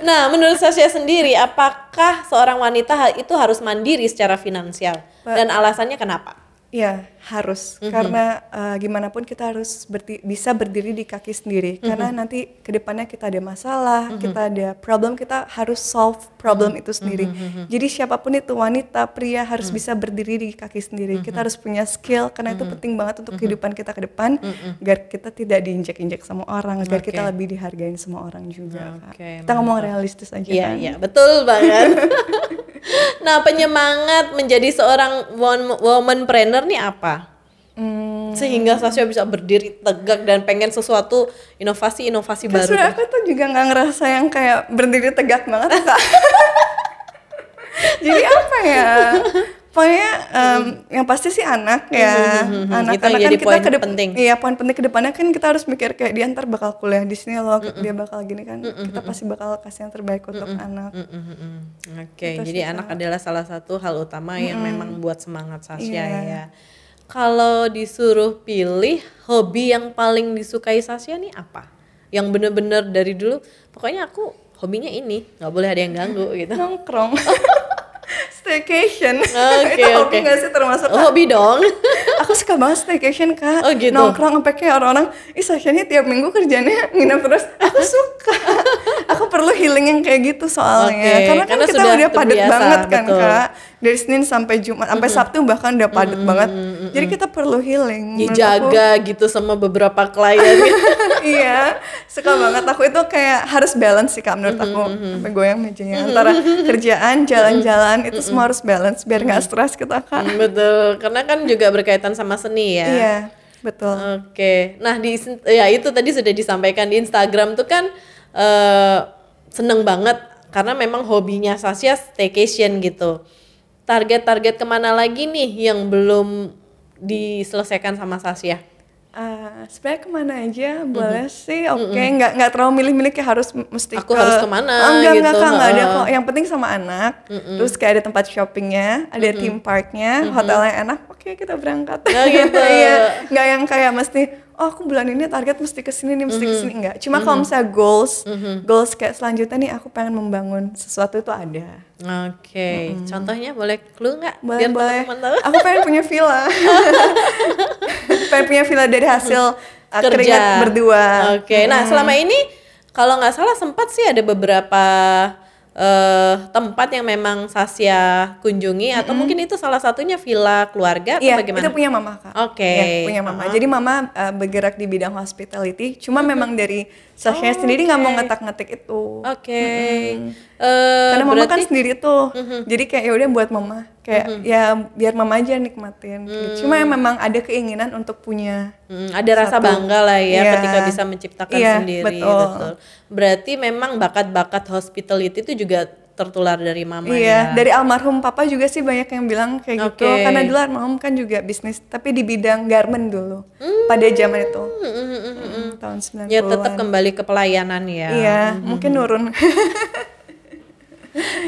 Nah, menurut Sasha sendiri, apakah seorang wanita itu harus mandiri secara finansial? Dan alasannya kenapa? Ya harus, karena gimana pun kita harus bisa berdiri di kaki sendiri. Karena nanti kedepannya kita ada masalah, kita ada problem, kita harus solve problem itu sendiri. Jadi siapapun itu, wanita, pria harus bisa berdiri di kaki sendiri. Kita harus punya skill, karena itu penting banget untuk kehidupan kita ke depan, agar kita tidak diinjak-injak sama orang, agar kita lebih dihargain sama orang juga. Kita ngomong realistis aja kan. Iya, betul banget. Nah, penyemangat menjadi seorang womanpreneur nih apa? Sehingga Sasha bisa berdiri tegak dan pengen sesuatu inovasi baru. Sebenarnya aku tuh juga nggak ngerasa yang kayak berdiri tegak banget Kak. Jadi apa ya? Pokoknya yang pasti sih anak ya. Anak kan kita penting. Iya, poin penting ke depannya kan kita harus mikir kayak dia ntar bakal kuliah di sini loh, dia bakal gini kan. Kita pasti bakal kasih yang terbaik untuk anak. Oke, jadi anak adalah salah satu hal utama yang memang buat semangat Sasha ya. Kalau disuruh pilih hobi yang paling disukai Sasha nih apa? Yang bener-bener dari dulu, pokoknya aku hobinya ini, nggak boleh ada yang ganggu gitu. Nongkrong. Staycation. Oke. Hobi nggak sih termasuk? Hobi dong. Aku suka banget staycation Kak. Oh, gitu. Nongkrong sampai kayak orang-orang, Sasha nih tiap minggu kerjanya nginep terus. Aku suka. Aku perlu healing yang kayak gitu soalnya. Karena kan kita udah padat banget kan betul. Kak. Dari Senin sampai Jumat, sampai Sabtu bahkan udah padat banget. Jadi kita perlu healing. Dijaga gitu sama beberapa klien. Iya, suka banget. Aku itu kayak harus balance sih Kak menurut aku. Sampai goyang mejanya. Antara kerjaan, jalan-jalan, itu semua harus balance biar nggak stres kita Kak. Betul, karena kan juga berkaitan sama seni ya. Iya, betul. Oke, nah ya itu tadi sudah disampaikan di Instagram tuh kan seneng banget karena memang hobinya Sasha staycation gitu. Target-target kemana lagi nih yang belum diselesaikan sama Sasha? Sebenarnya kemana aja boleh sih, oke. Nggak terlalu milih-milih kayak harus mesti Aku harus kemana enggak gitu. Kak, nggak ada kok. Yang penting sama anak, terus kayak ada tempat shoppingnya, ada theme parknya, hotelnya enak, oke kita berangkat. Oh gitu. Iya, nggak yang kayak mesti aku bulan ini target mesti kesini nih, mesti kesini, enggak. Cuma kalau misalnya goals kayak selanjutnya nih aku pengen membangun sesuatu itu ada. Oke, contohnya boleh clue nggak? Boleh, Biar boleh. teman-teman tahu. Aku pengen punya villa. Pengen punya villa dari hasil keringat berdua. Oke, nah selama ini kalau nggak salah sempat sih ada beberapa tempat yang memang Sasha kunjungi atau mungkin itu salah satunya villa keluarga atau Iya, bagaimana? itu punya mama Kak. Oke. Ya, punya mama. Jadi mama bergerak di bidang hospitality. Cuma memang dari Sasha sendiri nggak mau ngetak-ngetik itu. Oke. Karena mama kan Berarti sendiri tuh. Jadi kayak ya udah buat mama. Kayak ya biar mama aja nikmatin. Gitu. Cuma memang ada keinginan untuk punya. ada rasa bangga lah ya Iya. ketika bisa menciptakan Iya, sendiri. betul. Berarti memang bakat-bakat hospitality itu juga tertular dari mama Iya, ya. dari almarhum papa juga sih banyak yang bilang kayak gitu. Oke. Karena dulu almarhum kan juga bisnis, tapi di bidang garment dulu. Pada zaman itu. Tahun 90-an. Ya tetap kembali ke pelayanan ya. Iya, mungkin nurun.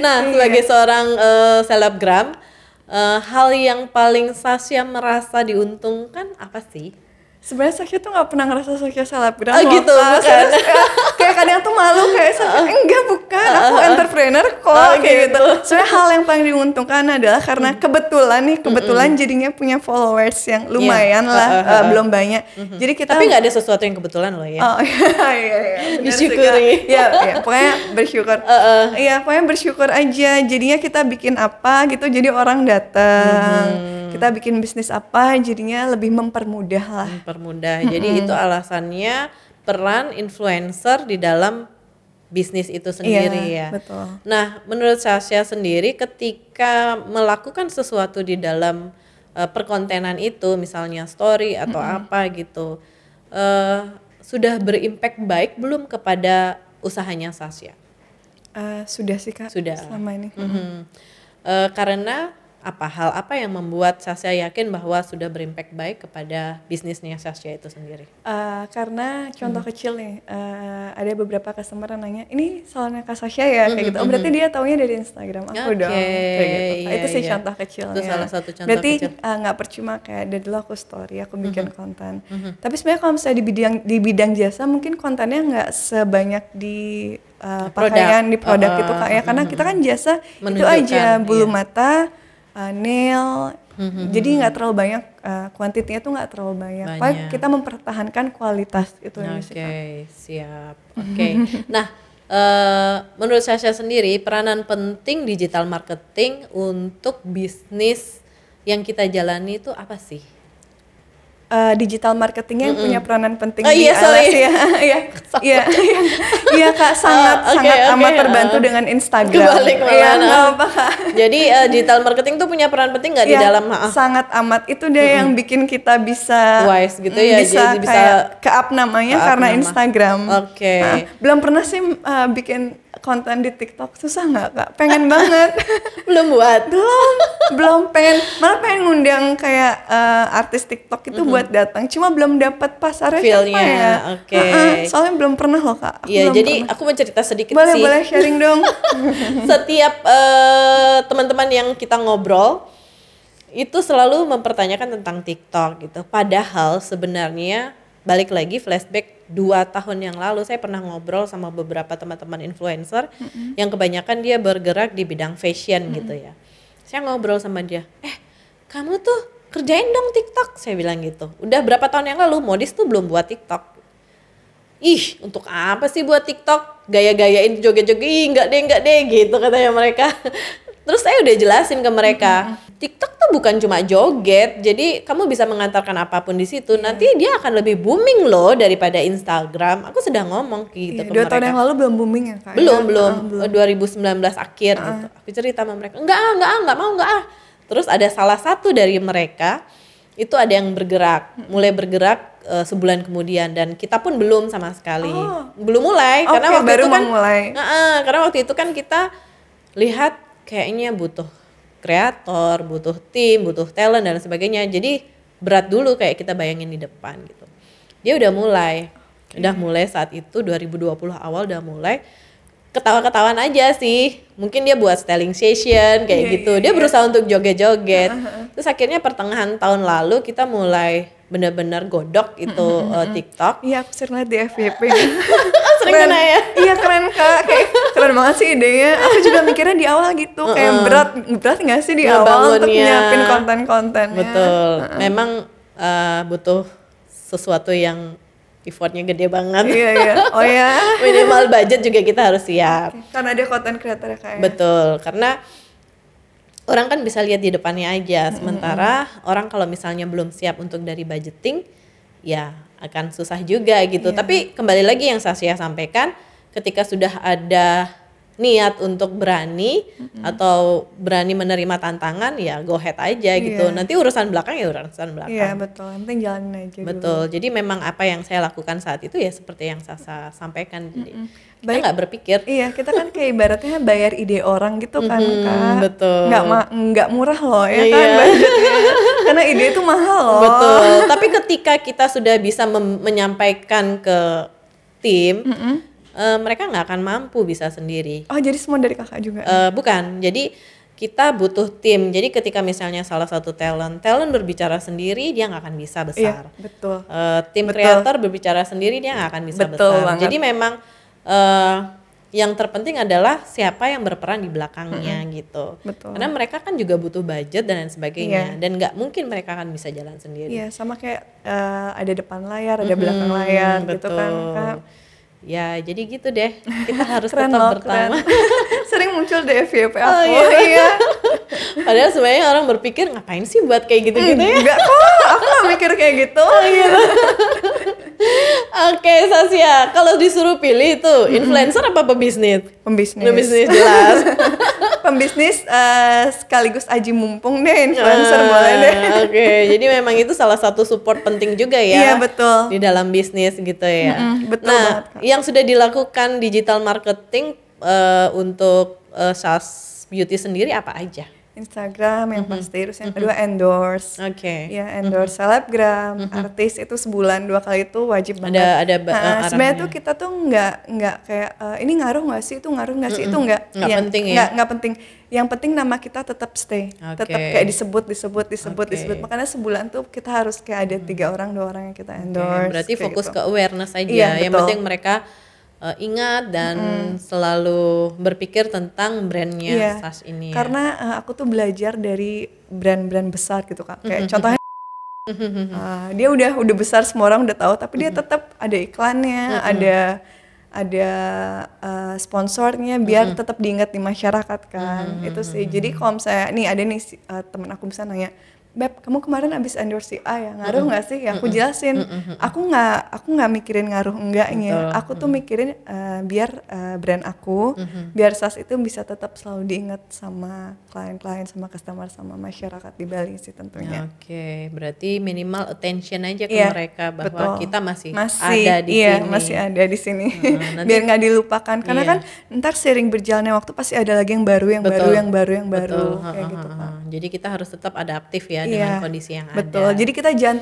Nah, sebagai seorang selebgram, hal yang paling Sasha merasa diuntungkan apa sih? Sebenarnya Sasha tuh nggak pernah ngerasa Sasha selebgram. Oh gitu, bukan? Serius, kayak kadang tuh malu kayak enggak bukan, aku entrepreneur kok kayak gitu. Sebenarnya hal yang paling diuntungkan adalah karena kebetulan jadinya punya followers yang lumayan lah, belum banyak. Jadi kita Tapi nggak ada sesuatu yang kebetulan loh ya. Oh iya. Disyukuri. Iya, pokoknya bersyukur. Iya, pokoknya bersyukur aja. Jadinya kita bikin apa gitu, jadi orang datang. Kita bikin bisnis apa, jadinya lebih mempermudah lah. Mempermudah. Jadi itu alasannya peran influencer di dalam bisnis itu sendiri ya. Betul. Nah, menurut Sasha sendiri ketika melakukan sesuatu di dalam perkontenan itu, misalnya story atau apa gitu, sudah berimpact baik belum kepada usahanya Sasha? Sudah sih Kak. Sudah. Selama ini. Karena hal apa yang membuat Sasha yakin bahwa sudah berimpact baik kepada bisnisnya Sasha itu sendiri? Karena contoh kecil nih, ada beberapa customer yang nanya, ini salonnya Kak Sasha ya kayak gitu. Oh berarti dia taunya dari Instagram aku dong kayak gitu. Itu sih contoh kecilnya. Itu salah satu contoh berarti kecil. nggak percuma kayak dari dulu aku story, aku bikin konten. Tapi sebenarnya kalau misalnya di bidang jasa mungkin kontennya nggak sebanyak di pakaian di produk itu Kak ya. Karena kita kan jasa itu aja bulu mata, nail, jadi nggak terlalu banyak kuantitinya tuh nggak terlalu banyak. Pokoknya kita mempertahankan kualitas itu aja sih. Oke, siap. Oke. Nah, menurut Sasha sendiri peranan penting digital marketing untuk bisnis yang kita jalani itu apa sih? Digital marketingnya yang punya peranan penting di ALS ya. Iya Kak, sangat amat terbantu dengan Instagram. Kebalik malah. Nggak apa Kak. Jadi digital marketing tuh punya peran penting nggak di dalam? Sangat amat, itu dia yang bikin kita bisa wise gitu ya, bisa jadi kayak ke-up namanya karena Instagram. Oke. Belum pernah sih bikin konten di TikTok, susah nggak Kak? Pengen banget. Belum buat? Belum malah pengen ngundang kayak artis TikTok itu buat datang, cuma belum dapat pasarnya siapa ya. Oke. Soalnya belum pernah loh Kak. Iya, jadi aku mau cerita sedikit boleh, sih. Boleh sharing dong. Setiap teman-teman yang kita ngobrol itu selalu mempertanyakan tentang TikTok gitu. Padahal sebenarnya balik lagi flashback 2 tahun yang lalu saya pernah ngobrol sama beberapa teman-teman influencer yang kebanyakan dia bergerak di bidang fashion gitu ya. Saya ngobrol sama dia, kamu tuh kerjain dong TikTok, saya bilang gitu. Udah berapa tahun yang lalu modis tuh belum buat TikTok. Ih, untuk apa sih buat TikTok? Gaya-gayain joget-joget, enggak deh gitu katanya mereka. Terus saya udah jelasin ke mereka, TikTok tuh bukan cuma joget, jadi kamu bisa mengantarkan apapun di situ. Nanti dia akan lebih booming loh daripada Instagram. Aku sedang ngomong gitu ke 2 mereka. tahun yang lalu belum booming ya Kak? Belum. 2019 akhir gitu. Aku cerita sama mereka, enggak mau. Terus ada salah satu dari mereka itu ada yang mulai bergerak sebulan kemudian, dan kita pun belum sama sekali, belum mulai karena waktu baru itu kan, karena waktu itu kan kita lihat kayaknya butuh kreator, butuh tim, butuh talent dan sebagainya. Jadi berat dulu kayak kita bayangin di depan gitu. Dia udah mulai saat itu 2020 awal udah mulai. Ketawa-ketawaan aja sih. Mungkin dia buat styling session kayak gitu. Dia berusaha untuk joget-joget. Terus akhirnya pertengahan tahun lalu kita mulai benar-benar godok itu TikTok. Iya, aku sering lihat di FYP. Sering kena ya? Iya, keren Kak. Kayak keren banget sih idenya. Aku juga mikirnya di awal gitu. Kayak berat nggak sih di awal untuk nyiapin konten-kontennya. Betul. Memang butuh sesuatu yang effortnya gede banget. Iya. Oh ya. Minimal budget juga kita harus siap. Karena ada konten kreator ya Kak. Betul, karena orang kan bisa lihat di depannya aja. Sementara orang kalau misalnya belum siap untuk dari budgeting, ya akan susah juga gitu. Tapi kembali lagi yang Sasya sampaikan, ketika sudah ada niat untuk berani atau berani menerima tantangan, ya go ahead aja gitu. Nanti urusan belakang ya urusan belakang. Iya betul, yang penting jalanin aja dulu. Betul, jadi memang apa yang saya lakukan saat itu ya seperti yang Sasa sampaikan. Jadi kita nggak berpikir. Iya, kita kan kayak ibaratnya bayar ide orang gitu kan Kak. Betul. Nggak murah loh ya kan budgetnya. Karena ide itu mahal loh. Betul, tapi ketika kita sudah bisa menyampaikan ke tim, mereka nggak akan mampu bisa sendiri. Oh, jadi semua dari Kakak juga? Bukan, jadi kita butuh tim. Jadi ketika misalnya salah satu talent berbicara sendiri, dia nggak akan bisa besar. Iya, betul. Tim kreator berbicara sendiri, dia nggak akan bisa besar. Banget. Jadi memang yang terpenting adalah siapa yang berperan di belakangnya gitu. Betul. Karena mereka kan juga butuh budget dan lain sebagainya, dan nggak mungkin mereka akan bisa jalan sendiri. Iya, sama kayak ada depan layar, ada belakang layar gitu kan Kak. Ya jadi gitu deh, kita harus tetap bertahan. Sering muncul di FYP aku. Oh, iya. Padahal sebenarnya orang berpikir ngapain sih buat kayak gitu-gitu ya? Enggak kok, aku gak mikir kayak gitu. Gitu. Oke Sasya, kalau disuruh pilih itu influencer apa pebisnis? Pembisnis jelas. Pembisnis sekaligus aji mumpung deh, influencer boleh deh. Oke, jadi memang itu salah satu support penting juga ya. Iya betul. Di dalam bisnis gitu ya. Betul nah, banget, Kak. Yang sudah dilakukan digital marketing untuk SaaS beauty sendiri apa aja? Instagram yang pasti, terus yang kedua endorse. Oke. Ya endorse selebgram, artis itu sebulan 2 kali itu wajib banget. Sebenarnya tuh kita tuh nggak kayak ini ngaruh nggak sih, itu ngaruh nggak sih, itu nggak penting ya. Nggak penting. Yang penting nama kita tetap stay, tetap kayak disebut. Makanya sebulan tuh kita harus kayak ada 3 orang 2 orang yang kita endorse. Berarti fokus gitu. ke awareness aja. Iya, yang penting mereka ingat dan selalu berpikir tentang brandnya SaaS ini. Karena aku tuh belajar dari brand-brand besar gitu Kak. Kayak contohnya dia udah besar, semua orang udah tahu, tapi dia tetap ada iklannya, ada sponsornya biar tetap diingat di masyarakat kan. Itu sih. Jadi kalau misalnya nih ada nih temen aku bisa nanya, Beb, kamu kemarin abis endorse si A ya, ngaruh nggak sih? Ya aku jelasin, aku nggak mikirin ngaruh enggaknya. Aku tuh mikirin biar brand aku, biar SaaS itu bisa tetap selalu diingat sama klien-klien, sama customer, sama masyarakat di Bali sih tentunya. Oke, berarti minimal attention aja ke mereka bahwa kita masih ada di sini. Masih ada di sini. Biar nggak dilupakan. Karena kan ntar sering berjalannya waktu pasti ada lagi yang baru, yang baru kayak gitu Kak. Jadi kita harus tetap adaptif ya dengan kondisi yang ada. Betul. Jadi kita jangan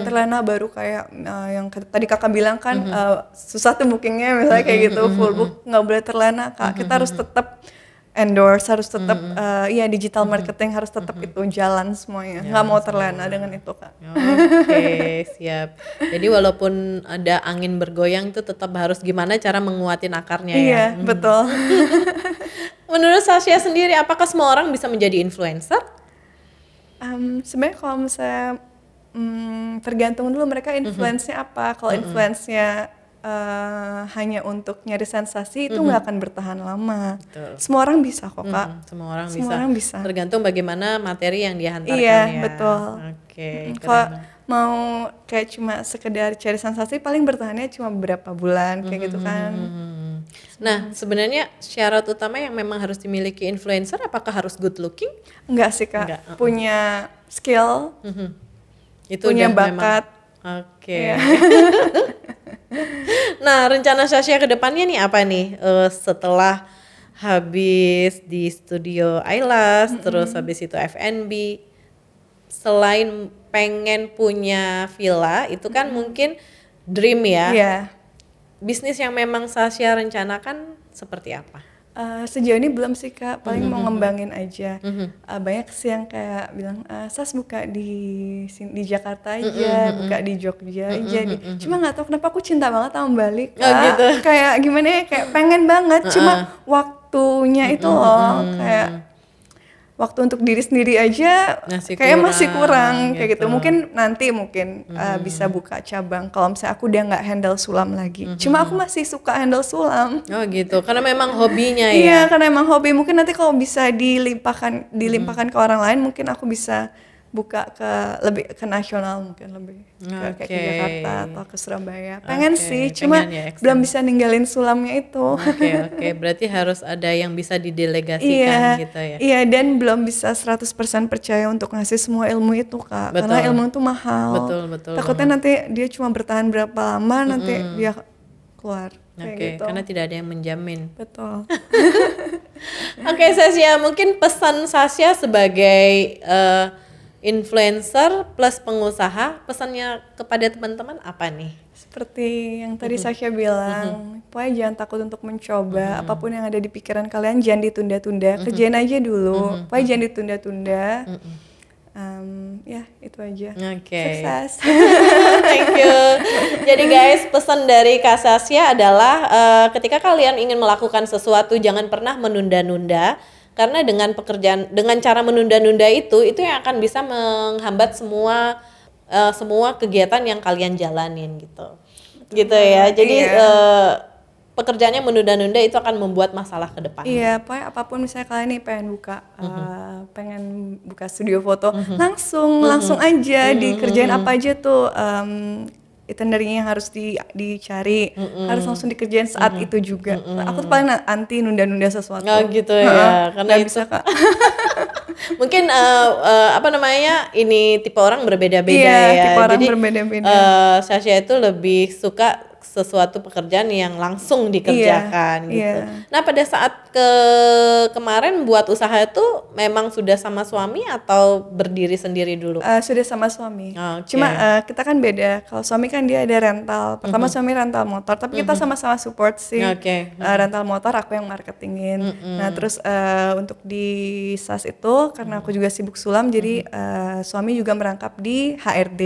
terlena baru kayak yang tadi Kakak bilang kan susah tuh bookingnya misalnya kayak gitu, full book, nggak boleh terlena Kak. Kita harus tetap endorse, harus tetap digital marketing harus tetap itu jalan semuanya. Nggak mau terlena dengan itu Kak. Oke, siap. Jadi walaupun ada angin bergoyang tuh tetap harus gimana cara menguatin akarnya ya. Iya, betul. Menurut Sasya sendiri, apakah semua orang bisa menjadi influencer? Sebenarnya kalau misalnya tergantung dulu mereka influence-nya apa. Kalau influence-nya hanya untuk nyari sensasi itu nggak akan bertahan lama. Betul. Semua orang bisa kok Kak. Semua orang bisa. Bisa. Tergantung bagaimana materi yang dia hantarkan Iya, ya. betul. Oke. Kalau mau kayak cuma sekedar cari sensasi paling bertahannya cuma beberapa bulan kayak gitu kan. Nah, sebenarnya syarat utama yang memang harus dimiliki influencer apakah harus good looking? Enggak sih Kak. Enggak. Punya skill, Itu punya udah bakat. Oke. Nah, rencana Sasha ke depannya nih apa nih? Setelah habis di studio Eyelash, terus habis itu F&B, selain pengen punya villa, itu kan mungkin dream ya. Iya. Bisnis yang memang Sasha rencanakan seperti apa? Sejauh ini belum sih Kak, paling mau ngembangin aja. Banyak sih yang kayak bilang, Sas buka di Jakarta aja, buka di Jogja aja. Cuma nggak tahu kenapa aku cinta banget sama Bali Kak. Oh, gitu. Kayak gimana ya, kayak pengen banget. Cuma waktunya itu loh, kayak waktu untuk diri sendiri aja masih kurang kayak gitu. Mungkin nanti bisa buka cabang kalau misalnya aku udah nggak handle sulam lagi. Cuma aku masih suka handle sulam. Oh gitu, karena memang hobinya ya. Iya, karena emang hobi. Mungkin nanti kalau bisa dilimpahkan ke orang lain, mungkin aku bisa buka lebih ke nasional, mungkin lebih kayak ke Jakarta atau ke Surabaya. Pengen sih, cuma belum bisa ninggalin sulamnya itu. Oke, berarti harus ada yang bisa didelegasikan gitu ya. Iya, dan belum bisa 100% percaya untuk ngasih semua ilmu itu Kak. Betul. Karena ilmu itu mahal. Betul. Takutnya nanti dia cuma bertahan berapa lama, nanti dia keluar. Oke, karena tidak ada yang menjamin. Betul. Oke, Sasha, mungkin pesan Sasha sebagai influencer plus pengusaha, pesannya kepada teman-teman apa nih? Seperti yang tadi Sasha bilang, pokoknya jangan takut untuk mencoba. Apapun yang ada di pikiran kalian jangan ditunda-tunda, kerjain aja dulu. Pokoknya jangan ditunda-tunda. Ya itu aja. Oke. Sukses. Thank you. Jadi guys, pesan dari Kak Sasha adalah ketika kalian ingin melakukan sesuatu jangan pernah menunda-nunda. Karena dengan cara menunda-nunda itu yang akan bisa menghambat semua kegiatan yang kalian jalanin gitu. Gitu ya. Jadi pekerjaannya menunda-nunda itu akan membuat masalah ke depan. Iya, pokoknya apapun misalnya kalian nih pengen buka studio foto, langsung aja dikerjain apa aja tuh itinerary-nya harus dicari, harus langsung dikerjain saat itu juga. Aku tuh paling anti nunda-nunda sesuatu. Oh gitu ya, karena itu bisa Kak. Mungkin ini tipe orang berbeda-beda ya. Tipe orang jadi berbeda-beda. Sasha itu lebih suka sesuatu pekerjaan yang langsung dikerjakan gitu. Nah pada saat kemarin buat usaha itu memang sudah sama suami atau berdiri sendiri dulu? Sudah sama suami. Cuma kita kan beda. Kalau suami kan dia ada rental. Pertama suami rental motor, tapi kita sama-sama support sih. Rental motor aku yang marketingin. Nah terus untuk di SAS itu karena aku juga sibuk sulam, jadi suami juga merangkap di HRD,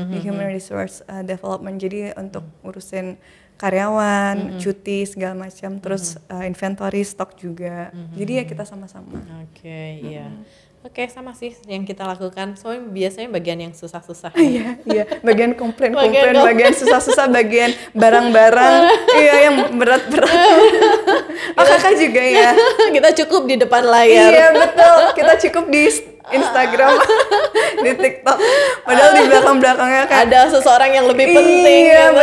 di Human Resource Development. Jadi untuk urusin karyawan, cuti segala macam, terus inventory, stok juga. Jadi ya kita sama-sama. Oke, iya. Oke, sama sih yang kita lakukan. Soalnya biasanya bagian yang susah-susah. Iya, bagian komplain, bagian susah-susah, bagian barang-barang, yang berat-berat. Kakak juga ya. Kita cukup di depan layar. Iya betul, kita cukup di Instagram, di TikTok. Padahal di belakang-belakangnya kan ada seseorang yang lebih penting. Iya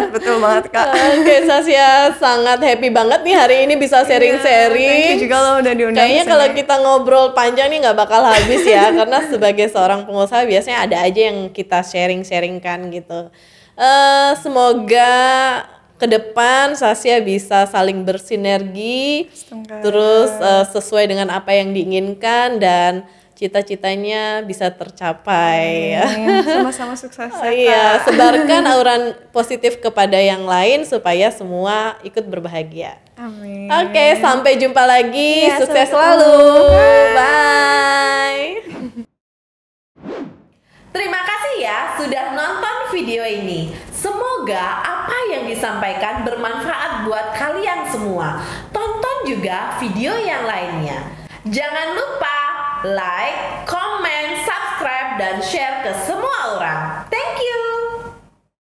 betul banget Kak. Oke, Sasha sangat happy banget nih hari ini bisa sharing-sharing. Thank you juga lo udah diundang. Kayaknya kalau kita ngobrol panjang nih nggak bakal habis ya, karena sebagai seorang pengusaha biasanya ada aja yang kita sharing-sharingkan gitu. Semoga ke depan Sasha bisa saling bersinergi, terus sesuai dengan apa yang diinginkan dan cita-citanya bisa tercapai. Sama-sama sukses ya, Iya, sebarkan aura positif kepada yang lain supaya semua ikut berbahagia. Amin. Oke, sampai jumpa lagi. Sukses selalu. Bye. Terima kasih ya sudah nonton video ini. Semoga apa yang disampaikan bermanfaat buat kalian semua. Tonton juga video yang lainnya. Jangan lupa like, comment, subscribe, dan share ke semua orang. Thank you.